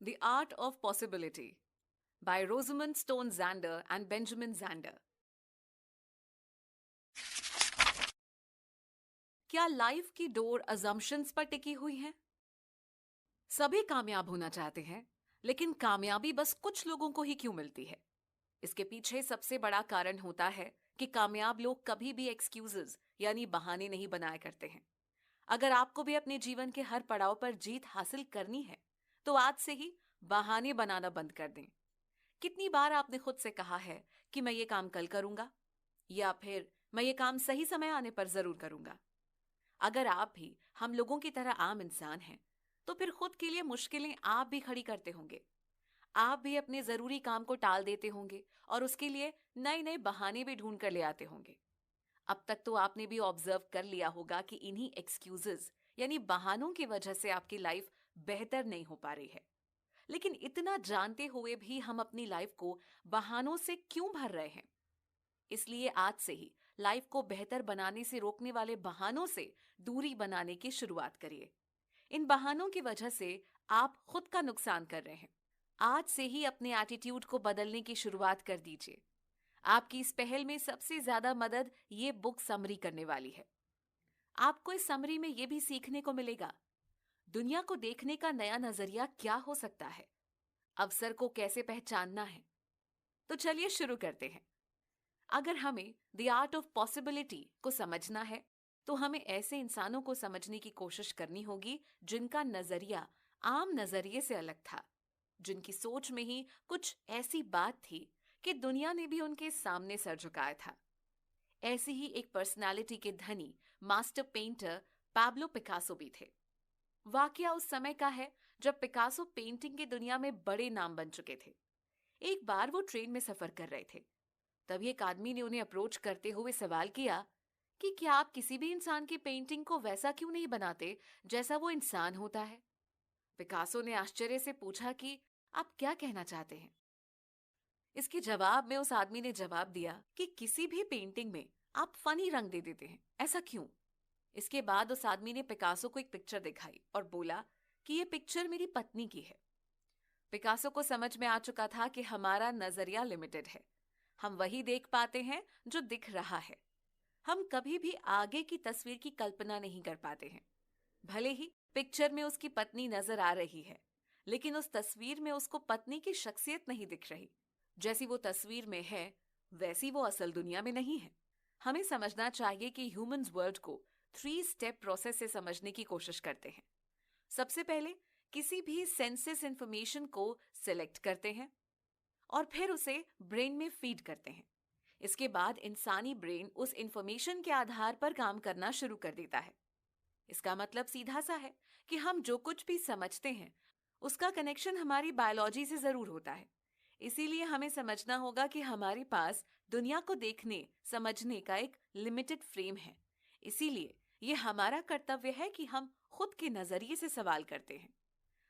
The Art of Possibility by Rosamund Stone Zander and Benjamin Zander. क्या life की door assumptions पर टिकी हुई है? सभी कामयाब होना चाहते हैं, लेकिन कामयाबी बस कुछ लोगों को ही क्यों मिलती है? इसके पीछे सबसे बड़ा कारण होता है कि कामयाब लोग कभी भी एक्सक्यूजेस यानी बहाने नहीं बनाया करते हैं। अगर आपको भी अपने जीवन के हर पड़ाव पर जीत हासिल करनी है, तो आज से ही बहाने बनाना बंद कर दें। कितनी बार आपने खुद से कहा है कि मैं ये काम कल करूंगा, या फिर मैं ये काम सही समय आने पर जरूर करूंगा। अगर आप भी हम लोगों की तरह आम इंसान हैं, तो फिर खुद के लिए मुश्किलें आप भी खड़ी करते होंगे। आप भी अपने जरूरी काम को टाल देते होंगे और उसके लिए नए नए बहाने भी ढूंढ कर ले आते होंगे। अब तक तो आपने भी ऑब्जर्व कर लिया होगा कि इन्हीं एक्सक्यूजेस यानी बहानों की वजह से आपकी लाइफ बेहतर नहीं हो पा रही है। लेकिन इतना जानते हुए भी हम अपनी लाइफ को बहानों से क्यों भर रहे हैं? इसलिए आज से ही लाइफ को बेहतर बनाने से रोकने वाले बहानों से दूरी बनाने की शुरुआत करिए। इन बहानों की वजह से आप खुद का नुकसान कर रहे हैं। आज से ही अपने एटीट्यूड को बदलने की शुरुआत कर दीजिए। आपकी इस पहल में सबसे ज्यादा मदद ये बुक समरी करने वाली है। आपको इस समरी में ये भी सीखने को मिलेगा दुनिया को देखने का नया नजरिया क्या हो सकता है, अवसर को कैसे पहचानना है। तो चलिए शुरू करते हैं। अगर हमें द आर्ट ऑफ पॉसिबिलिटी को समझना है, तो हमें ऐसे इंसानों को समझने की कोशिश करनी होगी जिनका नजरिया आम नजरिए से अलग था, जिनकी सोच में ही कुछ ऐसी बात थी कि दुनिया ने भी उनके सामने सर झुकाया था। ऐसी ही एक पर्सनालिटी के धनी मास्टर पेंटर पाब्लो पिकासो भी थे। वाकया उस समय का है जब पिकासो पेंटिंग की दुनिया में बड़े नाम बन चुके थे। एक बार वो ट्रेन में सफर कर रहे थे, तभी एक आदमी ने उन्हें अप्रोच करते हुए सवाल किया कि क्या आप किसी भी इंसान की पेंटिंग को वैसा क्यों नहीं बनाते जैसा वो इंसान होता है? पिकासो ने आश्चर्य से पूछा कि आप क्या कहना चाहते हैं? इसके जवाब में उस आदमी ने जवाब दिया कि किसी भी पेंटिंग में आप फनी रंग दे देते हैं, ऐसा क्यों? इसके बाद उस आदमी ने पिकासो को एक पिक्चर दिखाई और बोला कि ये पिक्चर मेरी पत्नी की है। पिकासो को समझ में आ चुका था कि हमारा नजरिया लिमिटेड है। हम वही देख पाते हैं जो दिख रहा है। हम कभी भी आगे की तस्वीर की कल्पना नहीं कर पाते हैं। भले ही पिक्चर में उसकी पत्नी नजर आ रही है, लेकिन उस तस्वीर में उसको पत्नी की शख्सियत नहीं दिख रही। जैसी वो तस्वीर में है, वैसी वो असल दुनिया में नहीं है। हमें समझना चाहिए कि ह्यूमंस वर्ल्ड को 3 स्टेप प्रोसेस से समझने की कोशिश करते हैं। सबसे पहले किसी भी सेंसेस इंफॉर्मेशन को सिलेक्ट करते हैं और फिर उसे ब्रेन में फीड करते हैं। इसके बाद इंसानी ब्रेन उस इंफॉर्मेशन के आधार पर काम करना शुरू कर देता है। इसका मतलब सीधा सा है कि हम जो कुछ भी समझते हैं, उसका कनेक्शन हमारी बायोलॉजी से जरूर होता है। इसीलिए हमें समझना होगा कि हमारे पास दुनिया को देखने समझने का एक लिमिटेड फ्रेम है। इसीलिए ये हमारा कर्तव्य है कि हम खुद के नजरिए से सवाल करते हैं।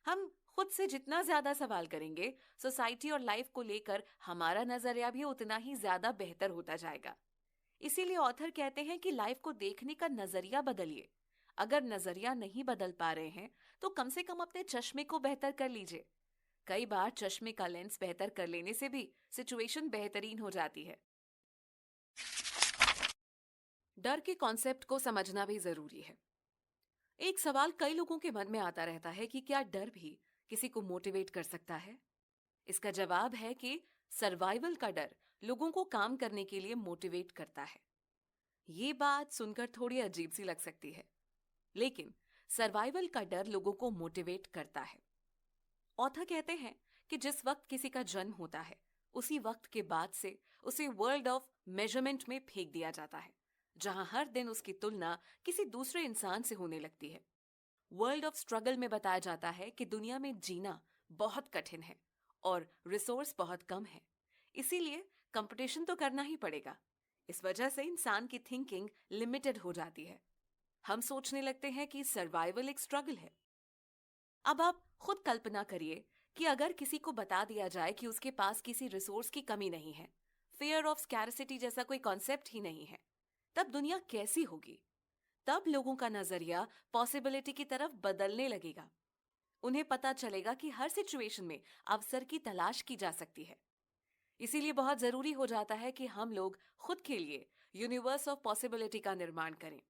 हम खुद से जितना ज्यादा सवाल करेंगे, सोसाइटी और लाइफ को लेकर हमारा नजरिया भी उतना ही ज्यादा बेहतर होता जाएगा। इसीलिए ऑथर कहते हैं कि लाइफ को देखने का नजरिया बदलिए। अगर नजरिया नहीं बदल पा रहे हैं, तो कम से कम अपने चश्मे को बेहतर कर लीजिए। कई बार चश्मे का लेंस बेहतर कर लेने से भी सिचुएशन बेहतरीन हो जाती है। डर के कॉन्सेप्ट को समझना भी जरूरी है। एक सवाल कई लोगों के मन में आता रहता है कि क्या डर भी किसी को मोटिवेट कर सकता है? इसका जवाब है कि सर्वाइवल का डर लोगों को काम करने के लिए मोटिवेट करता है। ये बात सुनकर थोड़ी अजीब सी लग सकती है, लेकिन सर्वाइवल का डर लोगों को मोटिवेट करता है। ऑथर कहते हैं कि जिस वक्त किसी का जन्म होता है, उसी वक्त के बाद से उसे वर्ल्ड ऑफ मेजरमेंट में फेंक दिया जाता है, जहां हर दिन उसकी तुलना किसी दूसरे इंसान से होने लगती है। वर्ल्ड ऑफ स्ट्रगल में बताया जाता है कि दुनिया में जीना बहुत कठिन है और रिसोर्स बहुत कम है। इसीलिए कंपटीशन तो करना ही पड़ेगा। इस वजह से इंसान की थिंकिंग लिमिटेड हो जाती है। हम सोचने लगते हैं कि सर्वाइवल एक स्ट्रगल है। अब आप खुद कल्पना करिए कि अगर किसी को बता दिया जाए कि उसके पास किसी रिसोर्स की कमी नहीं है, फियर ऑफ स्कैरसिटी जैसा कोई कॉन्सेप्ट ही नहीं है, तब दुनिया कैसी होगी? तब लोगों का नजरिया पॉसिबिलिटी की तरफ बदलने लगेगा। उन्हें पता चलेगा कि हर सिचुएशन में अवसर की तलाश की जा सकती है। इसीलिए बहुत जरूरी हो जाता है कि हम लोग खुद के लिए यूनिवर्स ऑफ पॉसिबिलिटी का निर्माण करें।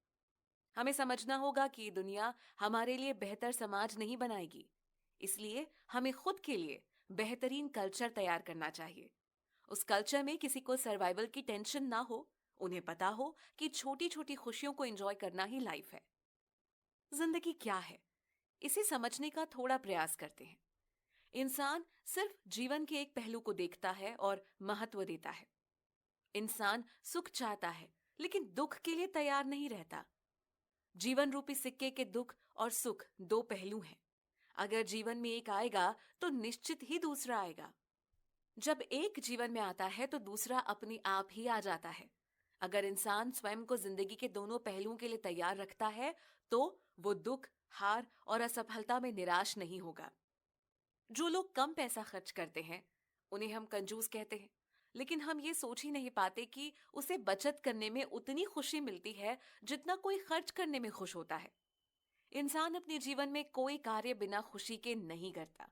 हमें समझना होगा कि दुनिया हमारे लिए बेहतर समाज नहीं बनाएगी, इसलिए हमें खुद के लिए बेहतरीन कल्चर तैयार करना चाहिए। उस कल्चर में किसी को सर्वाइवल की टेंशन ना हो, उन्हें पता हो कि छोटी छोटी खुशियों को एंजॉय करना ही लाइफ है। जिंदगी क्या है, इसे समझने का थोड़ा प्रयास करते हैं। इंसान सिर्फ जीवन के एक पहलू को देखता है और महत्व देता है। इंसान सुख चाहता है, लेकिन दुख के लिए तैयार नहीं रहता। जीवन रूपी सिक्के के दुख और सुख दो पहलू हैं। अगर जीवन में एक आएगा तो निश्चित ही दूसरा आएगा। जब एक जीवन में आता है तो दूसरा अपने आप ही आ जाता है। अगर इंसान स्वयं को जिंदगी के दोनों पहलुओं के लिए तैयार रखता है तो वो दुख, हार और असफलता में निराश नहीं होगा। जो लोग कम पैसा खर्च करते हैं उन्हें हम कंजूस कहते हैं, लेकिन हम ये सोच ही नहीं पाते कि उसे बचत करने में उतनी खुशी मिलती है जितना कोई खर्च करने में खुश होता है। इंसान अपने जीवन में कोई कार्य बिना खुशी के नहीं करता।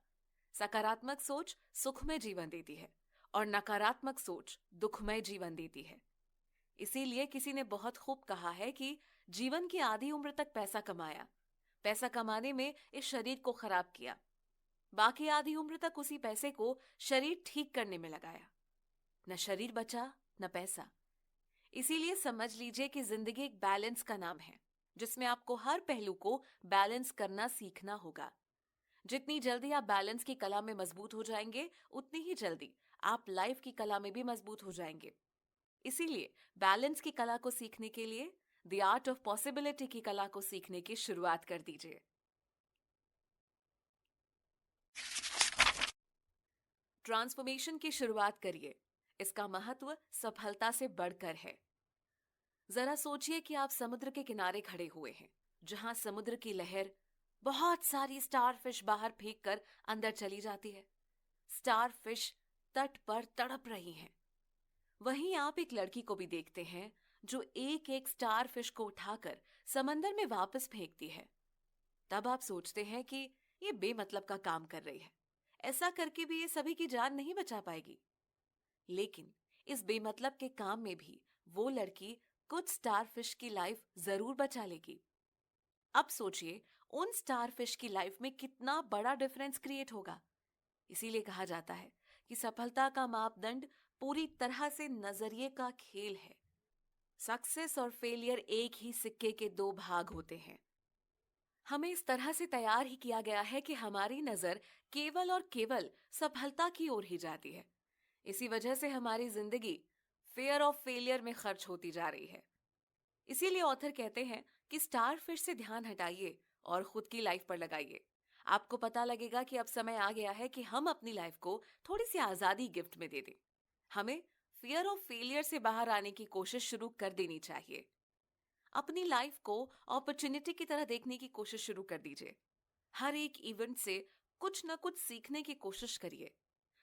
सकारात्मक सोच सुखमय जीवन देती है और नकारात्मक सोच दुखमय जीवन देती है। इसीलिए किसी ने बहुत खूब कहा है कि जीवन की आधी उम्र तक पैसा कमाया, पैसा कमाने में इस शरीर को खराब किया, बाकी आधी उम्र तक उसी पैसे को शरीर ठीक करने में लगाया। न शरीर बचा न पैसा। इसीलिए समझ लीजिए कि जिंदगी एक बैलेंस का नाम है, जिसमें आपको हर पहलू को बैलेंस करना सीखना होगा। जितनी जल्दी आप बैलेंस की कला में मजबूत हो जाएंगे, उतनी ही जल्दी आप लाइफ की कला में भी मजबूत हो जाएंगे। इसीलिए बैलेंस की कला को सीखने के लिए द आर्ट ऑफ पॉसिबिलिटी की कला को सीखने की शुरुआत कर दीजिए। ट्रांसफॉर्मेशन की शुरुआत करिए। इसका महत्व सफलता से बढ़कर है। जरा सोचिए कि आप समुद्र के किनारे खड़े हुए हैं, जहां समुद्र की लहर बहुत सारी स्टार फिश बाहर फेंक कर अंदर चली जाती है। स्टार फिश तट पर तड़प रही हैं। वहीं आप एक लड़की को भी देखते हैं जो एक एक स्टार फिश को उठाकर समंदर में वापस फेंकती है। तब आप सोचते हैं कि ये बेमतलब का काम कर रही है, ऐसा करके भी ये सभी की जान नहीं बचा पाएगी। लेकिन इस बेमतलब के काम में भी वो लड़की कुछ स्टार फिश की लाइफ जरूर बचा लेगी। अब सोचिए उन स्टार फिश की लाइफ में कितना बड़ा डिफरेंस क्रिएट होगा। इसीलिए कहा जाता है कि सफलता का मापदंड पूरी तरह से नजरिए का खेल है। सक्सेस और फेलियर एक ही सिक्के के दो भाग होते हैं। हमें इस तरह से तैयार ही किया गया है कि हमारी नजर केवल और केवल सफलता की ओर ही जाती है। इसी वजह से हमारी जिंदगी फेयर ऑफ फेलियर में खर्च होती जा रही है। इसीलिए ऑथर कहते हैं कि स्टार फिश से ध्यान हटाइए और खुद की लाइफ पर लगाइए। आपको पता लगेगा कि अब समय आ गया है कि हम अपनी लाइफ को थोड़ी सी आजादी गिफ्ट में दे दें। हमें फियर ऑफ फेलियर से बाहर आने की कोशिश शुरू कर देनी चाहिए। अपनी लाइफ को अपॉर्चुनिटी की तरह देखने की कोशिश शुरू कर दीजिए। हर एक इवेंट से कुछ न कुछ सीखने की कोशिश करिए।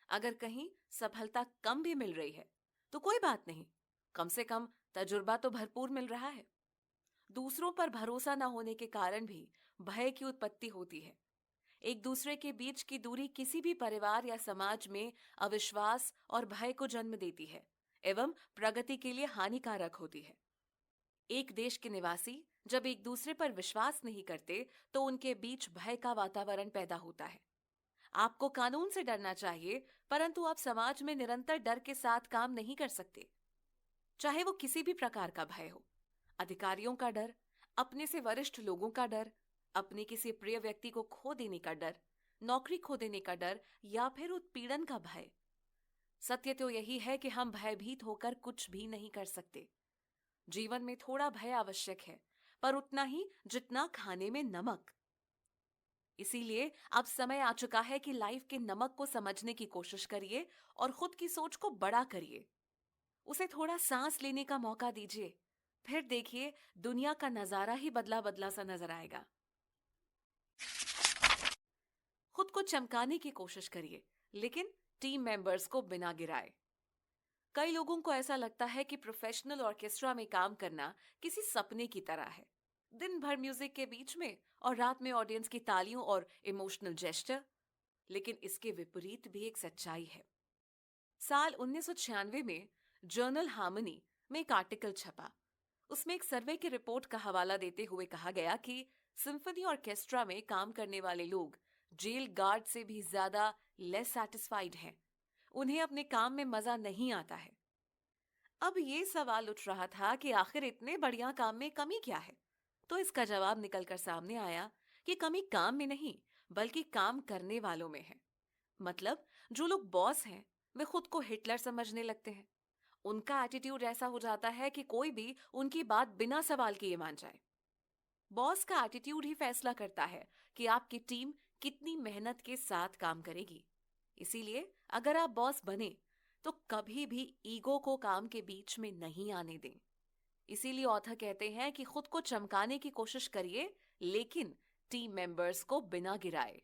अगर कहीं सफलता कम भी मिल रही है तो कोई बात नहीं, कम से कम तजुर्बा तो भरपूर मिल रहा है। दूसरों पर भरोसा न होने के कारण भी भय की उत्पत्ति होती है। एक दूसरे के बीच की दूरी किसी भी परिवार या समाज में अविश्वास और भय को जन्म देती है एवं प्रगति के लिए हानिकारक होती है। एक देश के निवासी जब एक दूसरे पर विश्वास नहीं करते तो उनके बीच भय का वातावरण पैदा होता है। आपको कानून से डरना चाहिए, परंतु आप समाज में निरंतर डर के साथ काम नहीं कर सकते। चाहे वो किसी भी प्रकार का भय हो, अधिकारियों का डर, अपने से वरिष्ठ लोगों का डर, अपने किसी प्रिय व्यक्ति को खो देने का डर, नौकरी खो देने का डर या फिर उत्पीड़न का भय। सत्य तो यही है कि हम भयभीत होकर कुछ भी नहीं कर सकते। जीवन में थोड़ा भय आवश्यक है, पर उतना ही जितना खाने में नमक। इसीलिए अब समय आ चुका है कि लाइफ के नमक को समझने की कोशिश करिए और खुद की सोच को बड़ा करिए। उसे थोड़ा सांस लेने का मौका दीजिए, फिर देखिए दुनिया का नजारा ही बदला बदला सा नजर आएगा। खुद को चमकाने की कोशिश करिए, लेकिन टीम मेंबर्स को बिना गिराए। कई लोगों को ऐसा लगता है कि प्रोफेशनल ऑर्केस्ट्रा में काम करना किसी सपने की तरह है। दिन भर म्यूजिक के बीच में और रात में ऑडियंस की तालियों और इमोशनल जेस्चर। लेकिन इसके विपरीत भी एक सच्चाई है। साल 1996 में जर्नल हार्मनी में एक आर्टिकल छपा। उसमें एक सर्वे की रिपोर्ट का हवाला देते हुए कहा गया कि सिम्फनी ऑर्केस्ट्रा में काम करने वाले लोग जेल गार्ड से भी ज्यादा लेस सैटिस्फाइड हैं। उन्हें अपने काम में मजा नहीं आता है। अब ये सवाल उठ रहा था कि आखिर इतने बढ़िया काम में कमी क्या है? तो इसका जवाब निकलकर सामने आया कि कमी काम में नहीं, बल्कि काम करने वालों में है। मतलब जो लोग बॉस हैं, वे खुद को हिटलर समझने लगते हैं। उनका एटीट्यूड ऐसा हो जाता है कि कोई भी उनकी बात बिना सवाल किए मान जाए। बॉस का एटीट्यूड ही फैसला करता है कि आपकी टीम कितनी मेहनत के साथ काम करेगी। इसीलिए अगर आप बॉस बने तो कभी भी ईगो को काम के बीच में नहीं आने दें। इसीलिए ऑथर कहते हैं कि खुद को चमकाने की कोशिश करिए, लेकिन टीम मेंबर्स को बिना गिराए।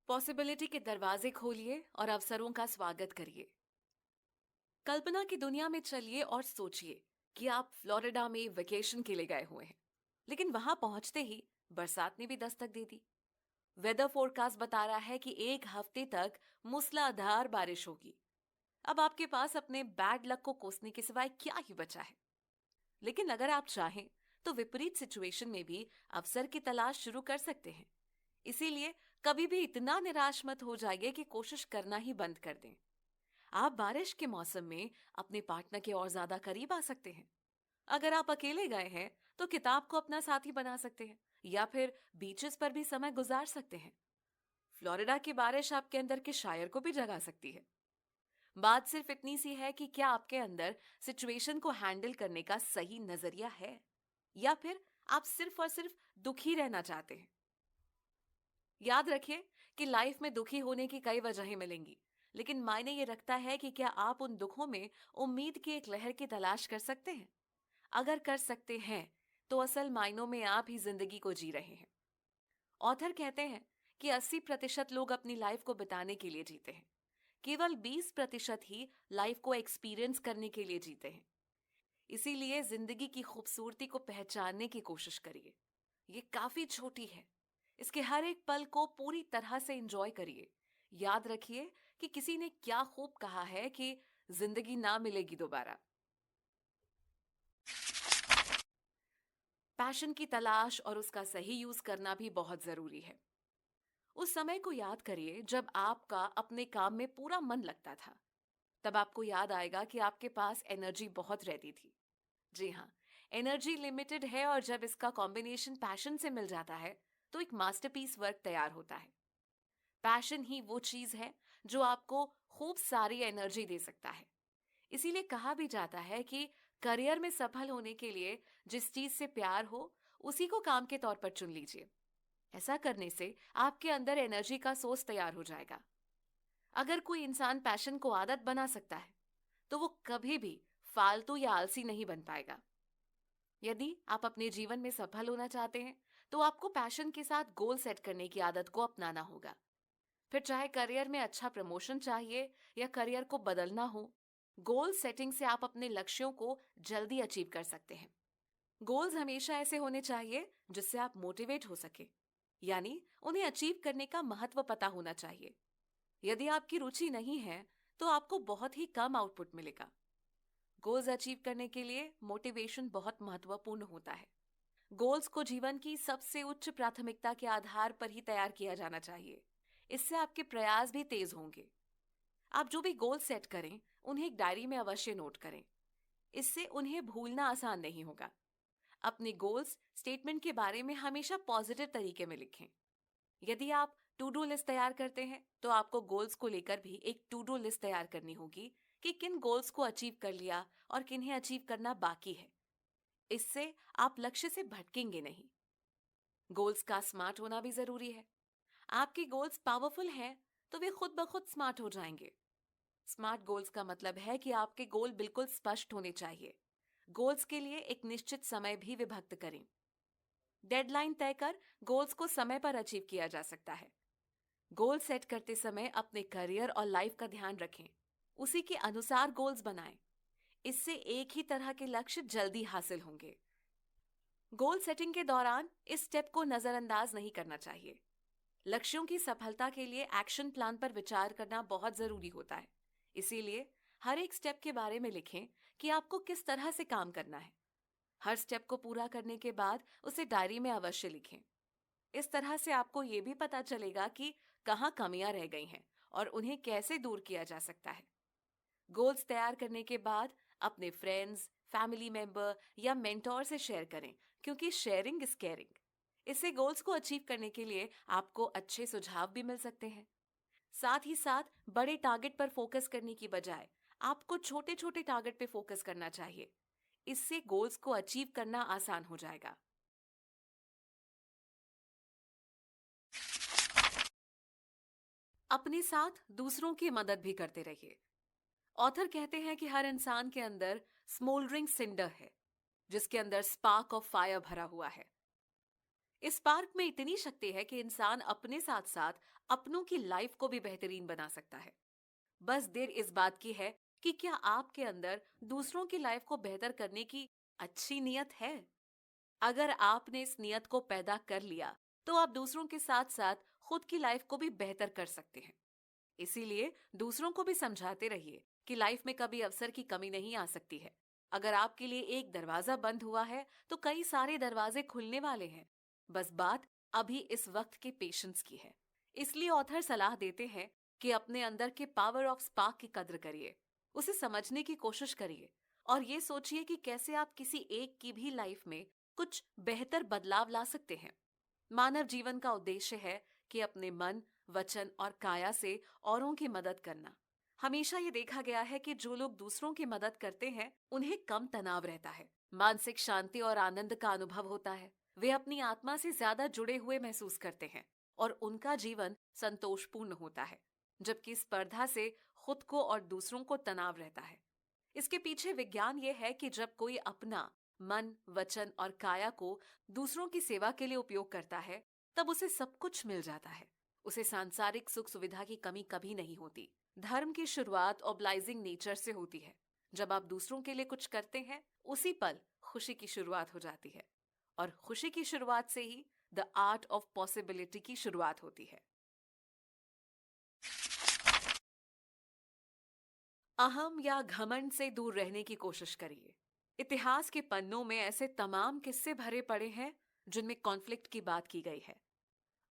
पॉसिबिलिटी के दरवाजे खोलिए और अवसरों का स्वागत करिए। कल्पना की दुनिया में चलिए और सोचिए कि आप फ्लोरिडा में वेकेशन के लिए गए हुए हैं, लेकिन वहां पहुंचते ही बरसात ने भी दस्तक दे दी। वेदर फोरकास्ट बता रहा है कि एक हफ्ते तक मूसलाधार बारिश होगी। अब आपके पास अपने बैड लक को कोसने के सिवाय क्या ही बचा है। लेकिन अगर आप चाहें तो विपरीत सिचुएशन में भी अवसर की तलाश शुरू कर सकते हैं। इसीलिए कभी भी इतना निराश मत हो जाइए कि कोशिश करना ही बंद कर दें। आप बारिश के मौसम में अपने पार्टनर के और ज्यादा करीब आ सकते हैं। अगर आप अकेले गए हैं तो किताब को अपना साथी बना सकते हैं या फिर बीचेस पर भी समय गुजार सकते हैं। फ्लोरिडा की बारिश आपके अंदर के शायर को भी जगा सकती है। बात सिर्फ इतनी सी है कि क्या आपके अंदर सिचुएशन को हैंडल करने का सही नजरिया है, या फिर आप सिर्फ और सिर्फ दुखी रहना चाहते हैं। याद रखिए कि लाइफ में दुखी होने की कई वजहें मिलेंगी, लेकिन मायने ये रखता है कि क्या आप उन दुखों में उम्मीद की एक लहर की तलाश कर सकते हैं। अगर कर सकते हैं तो असल मायनों में आप ही जिंदगी को जी रहे हैं। ऑथर कहते हैं कि 80% लोग अपनी लाइफ को बिताने के लिए जीते हैं, केवल 20% ही लाइफ को एक्सपीरियंस करने के लिए जीते हैं। इसीलिए जिंदगी की खूबसूरती को पहचानने की कोशिश करिए। ये काफी छोटी है, इसके हर एक पल को पूरी तरह से एंजॉय करिए। याद रखिए कि किसी ने क्या खूब कहा है कि जिंदगी ना मिलेगी दोबारा। पैशन की तलाश और उसका सही यूज करना भी बहुत जरूरी है। उस समय को याद करिए जब आपका अपने काम में पूरा मन लगता था। तब आपको याद आएगा कि आपके पास एनर्जी बहुत रहती थी। जी हाँ, एनर्जी लिमिटेड है और जब इसका कॉम्बिनेशन पैशन से मिल जाता है तो एक मास्टरपीस वर्क तैयार होता है। पैशन ही वो चीज है जो आपको खूब सारी एनर्जी दे सकता है। इसीलिए कहा भी जाता है कि करियर में सफल होने के लिए जिस चीज से प्यार हो उसी को काम के तौर पर चुन लीजिए। ऐसा करने से आपके अंदर एनर्जी का सोर्स तैयार हो जाएगा। अगर कोई इंसान पैशन को आदत बना सकता है तो वो कभी भी फालतू या आलसी नहीं बन पाएगा। यदि आप अपने जीवन में सफल होना चाहते हैं तो आपको पैशन के साथ गोल सेट करने की आदत को अपनाना होगा। फिर चाहे करियर में अच्छा प्रमोशन चाहिए या करियर को बदलना हो, गोल सेटिंग से आप अपने लक्ष्यों को जल्दी अचीव कर सकते हैं। गोल्स हमेशा ऐसे होने चाहिए जिससे आप मोटिवेट हो सके, यानी उन्हें अचीव करने का महत्व पता होना चाहिए। यदि आपकी रुचि नहीं है तो आपको बहुत ही कम आउटपुट मिलेगा। गोल्स अचीव करने के लिए मोटिवेशन बहुत महत्वपूर्ण होता है। गोल्स को जीवन की सबसे उच्च प्राथमिकता के आधार पर ही तैयार किया जाना चाहिए। इससे आपके प्रयास भी तेज होंगे। आप जो भी गोल सेट करें उन्हें एक डायरी में अवश्य नोट करें। इससे उन्हें भूलना आसान नहीं होगा। अपने गोल्स स्टेटमेंट के बारे में हमेशा पॉजिटिव तरीके में लिखें। यदि आप टू डू लिस्ट तैयार करते हैं तो आपको गोल्स को लेकर भी एक टू डू लिस्ट तैयार करनी होगी कि किन गोल्स को अचीव कर लिया और किन्हें अचीव करना बाकी है। इससे आप लक्ष्य से भटकेंगे नहीं। गोल्स का स्मार्ट होना भी जरूरी है। आपके गोल्स पावरफुल हैं तो वे खुद ब खुद स्मार्ट हो जाएंगे। स्मार्ट गोल्स का मतलब है कि आपके गोल बिल्कुल स्पष्ट होने चाहिए। गोल्स के लिए एक निश्चित समय भी विभक्त करें। डेडलाइन तय कर गोल्स को समय पर अचीव किया जा सकता है। गोल सेट करते समय अपने करियर और लाइफ का ध्यान रखें। उसी के अनुसार गोल्स बनाएं। इससे एक ही तरह के लक्ष्य जल्दी हासिल होंगे। गोल सेटिंग के दौरान इस स्टेप को नजरअंदाज नहीं करना चाहिए। लक्ष्यों की सफलता के लिए एक्शन प्लान पर विचार करना बहुत जरूरी होता है। इसीलिए हर एक स्टेप के बारे में लिखें कि आपको किस तरह से काम करना है। हर स्टेप को पूरा करने के बाद उसे डायरी में अवश्य लिखें। इस तरह से आपको ये भी पता चलेगा कि कहाँ कमियां रह गई हैं और उन्हें कैसे दूर किया जा सकता है। गोल्स तैयार करने के बाद अपने फ्रेंड्स, फैमिली मेंबर या मेंटोर से शेयर करें, क्योंकि शेयरिंग इज केयरिंग। इससे गोल्स को अचीव करने के लिए आपको अच्छे सुझाव भी मिल सकते हैं। साथ ही साथ बड़े टारगेट पर फोकस करने की बजाय आपको छोटे छोटे टारगेट पे फोकस करना चाहिए। इससे गोल्स को अचीव करना आसान हो जाएगा। अपने साथ दूसरों की मदद भी करते रहिए। ऑथर कहते हैं कि हर इंसान के अंदर स्मोल्डरिंग सिंडर है, जिसके अंदर स्पार्क ऑफ फायर भरा हुआ है। इस स्पार्क में इतनी शक्ति है कि इंसान अपने साथ साथ अपनों की लाइफ को भी बेहतरीन बना सकता है। बस देर इस बात की है कि क्या आपके अंदर दूसरों की लाइफ को बेहतर करने की अच्छी नीयत है। अगर आपने इस नियत को पैदा कर लिया, तो आप दूसरों के साथ साथ खुद की लाइफ को भी बेहतर कर सकते हैं। इसीलिए दूसरों को भी समझाते रहिए कि लाइफ में कभी अवसर की कमी नहीं आ सकती है। अगर आपके लिए एक दरवाजा बंद हुआ है, तो कई सारे दरवाजे खुलने वाले हैं। बस बात अभी इस वक्त के पेशेंस की है। इसलिए ऑथर सलाह देते हैं कि अपने अंदर के पावर ऑफ स्पार्क की कद्र करिए, उसे समझने की कोशिश करिए और ये सोचिए कि कैसे आप किसी एक की भी लाइफ में कुछ बेहतर बदलाव ला सकते हैं। मानव जीवन का उद्देश्य है कि अपने मन, वचन और काया से औरों की मदद करना। हमेशा ये देखा गया है कि जो लोग दूसरों की मदद करते हैं, उन्हें कम तनाव रहता है, मानसिक शांति और आनंद का अनुभव होता है। वे अपनी आत्मा से ज्यादा जुड़े हुए महसूस करते हैं और उनका जीवन संतोषपूर्ण होता है, जबकि स्पर्धा से खुद को और दूसरों को तनाव रहता है। इसके पीछे विज्ञान ये है कि जब कोई अपना मन, वचन और काया को दूसरों की सेवा के लिए उपयोग करता है, तब उसे सब कुछ मिल जाता है। उसे सांसारिक सुख सुविधा की कमी कभी नहीं होती। धर्म की शुरुआत ओब्लाइजिंग नेचर से होती है। जब आप दूसरों के लिए कुछ करते हैं, उसी पल खुशी की शुरुआत हो जाती है और खुशी की शुरुआत से ही द आर्ट ऑफ पॉसिबिलिटी की शुरुआत होती है। अहम या घमंड से दूर रहने की कोशिश करिए। इतिहास के पन्नों में ऐसे तमाम किस्से भरे पड़े हैं जिनमें कॉन्फ्लिक्ट की बात की गई है।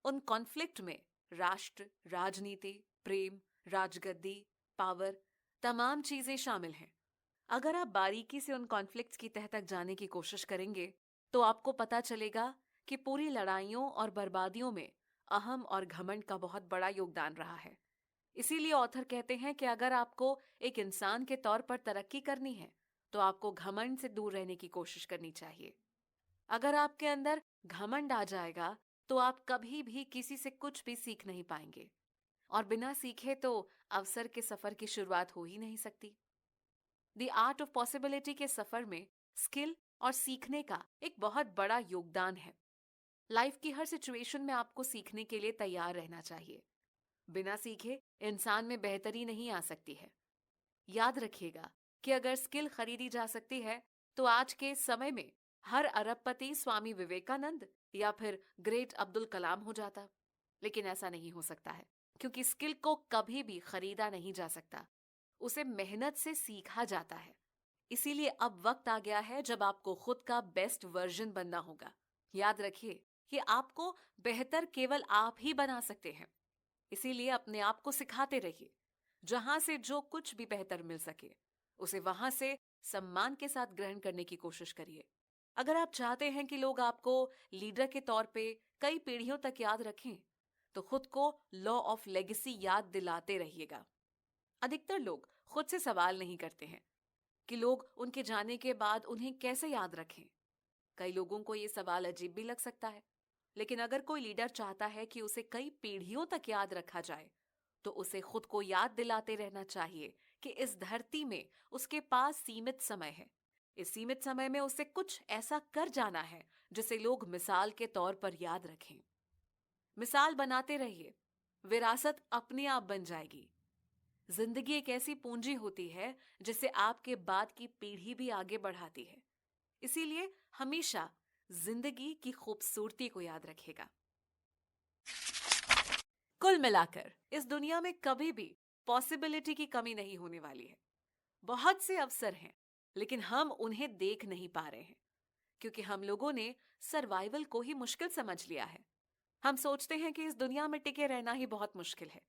उन कॉन्फ्लिक्ट में राष्ट्र, राजनीति, प्रेम, राजगद्दी, पावर, तमाम चीजें शामिल हैं। अगर आप बारीकी से उन कॉन्फ्लिक्ट्स की तह तक जाने की कोशिश करेंगे, तो आपको पता चलेगा कि पूरी लड़ाइयों और बर्बादियों में अहम और घमंड का बहुत बड़ा योगदान रहा है। इसीलिए ऑथर कहते हैं कि अगर आपको एक इंसान के तौर पर तरक्की करनी है, तो आपको घमंड से दूर रहने की कोशिश करनी चाहिए। अगर आपके अंदर घमंड आ जाएगा, तो आप कभी भी किसी से कुछ भी सीख नहीं पाएंगे और बिना सीखे तो अवसर के सफर की शुरुआत हो ही नहीं सकती। द आर्ट ऑफ पॉसिबिलिटी के सफर में स्किल और सीखने का एक बहुत बड़ा योगदान है। लाइफ की हर सिचुएशन में आपको सीखने के लिए तैयार रहना चाहिए। बिना सीखे इंसान में बेहतरी नहीं आ सकती है। याद रखिएगा कि अगर स्किल खरीदी जा सकती है, तो आज के समय में हर अरबपति स्वामी विवेकानंद या फिर ग्रेट अब्दुल कलाम हो जाता। लेकिन ऐसा नहीं हो सकता है, क्योंकि स्किल को कभी भी खरीदा नहीं जा सकता, उसे मेहनत से सीखा जाता है। इसीलिए अब वक्त आ गया है जब आपको खुद का बेस्ट वर्जन बनना होगा। याद रखिए कि आपको बेहतर केवल आप ही बना सकते हैं। इसीलिए अपने आप को सिखाते रहिए। जहां से जो कुछ भी बेहतर मिल सके, उसे वहां से सम्मान के साथ ग्रहण करने की कोशिश करिए। अगर आप चाहते हैं कि लोग आपको लीडर के तौर पे कई पीढ़ियों तक याद रखें, तो खुद को लॉ ऑफ लेगेसी याद दिलाते रहिएगा। अधिकतर लोग खुद से सवाल नहीं करते हैं कि लोग उनके जाने के बाद उन्हें कैसे याद रखें। कई लोगों को ये सवाल अजीब भी लग सकता है, लेकिन अगर कोई लीडर चाहता है कि उसे कई पीढ़ियों तक याद रखा जाए, तो उसे खुद को याद दिलाते रहना चाहिए कि इस धरती में उसके पास सीमित समय है। इस सीमित समय में उसे कुछ ऐसा कर जाना है जिसे लोग मिसाल के तौर पर याद रखें। मिसाल बनाते रहिए, विरासत अपने आप बन जाएगी। जिंदगी एक ऐसी पूंजी होती है जिसे आपके बाद की पीढ़ी भी आगे बढ़ाती है। इसीलिए हमेशा जिंदगी की खूबसूरती को याद रखेगा। कुल मिलाकर इस दुनिया में कभी भी पॉसिबिलिटी की कमी नहीं होने वाली है। बहुत से अवसर हैं, लेकिन हम उन्हें देख नहीं पा रहे हैं क्योंकि हम लोगों ने सर्वाइवल को ही मुश्किल समझ लिया है। हम सोचते हैं कि इस दुनिया में टिके रहना ही बहुत मुश्किल है,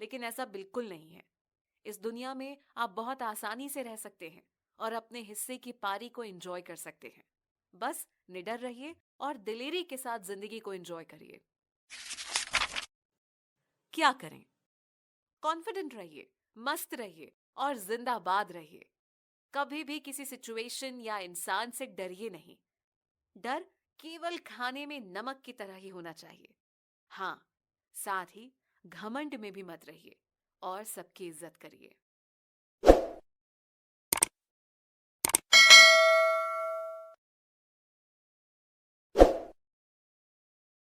लेकिन ऐसा बिल्कुल नहीं है। इस दुनिया में आप बहुत आसानी से रह सकते हैं और अपने हिस्से की पारी को एंजॉय कर सकते हैं। बस निडर रहिए और दिलेरी के साथ जिंदगी को एंजॉय करिए। क्या करें? कॉन्फिडेंट रहिए, मस्त रहिए और जिंदाबाद रहिए। कभी भी किसी सिचुएशन या इंसान से डरिए नहीं। डर केवल खाने में नमक की तरह ही होना चाहिए। हाँ, साथ ही घमंड में भी मत रहिए और सबकी इज्जत करिए।